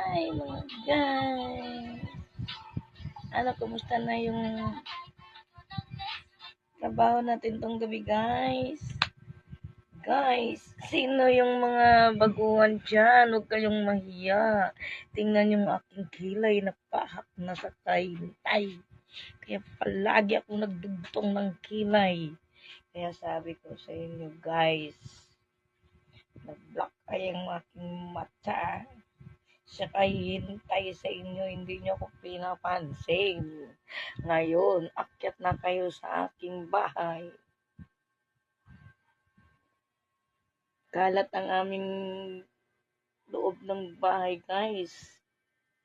Hi mga guys! Ano, kumusta na yung trabaho natin tong gabi guys? Guys, sino yung mga baguhan dyan? Huwag kayong mahiya. Tingnan yung aking kilay na pahak na sa tay. Kaya palagi ako nagdugtong ng kilay. Kaya sabi ko sa inyo guys, nag-block kayang aking mata. Siya hintay sa inyo, hindi nyo ako pinapansin. Ngayon, akyat na kayo sa aking bahay. Kalat ang aming loob ng bahay, guys.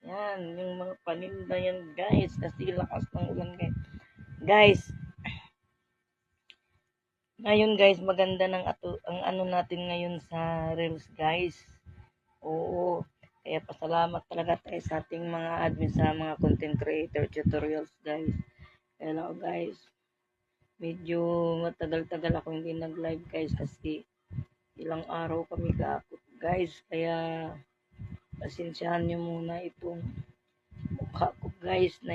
Yan, yung mga paninda yan, guys. Kasi lakas ng ulan, guys. Guys, ngayon, guys, maganda ng ang ano natin ngayon sa Reels, guys. Oo. Kaya pasalamat talaga tayo sa ating mga admin, sa mga content creator tutorials, guys. Hello, guys. Medyo matagal-tagal ako hindi nag-live, guys, kasi ilang araw kami gakot, guys. Kaya pasensyahan nyo muna itong mukha ko, guys, na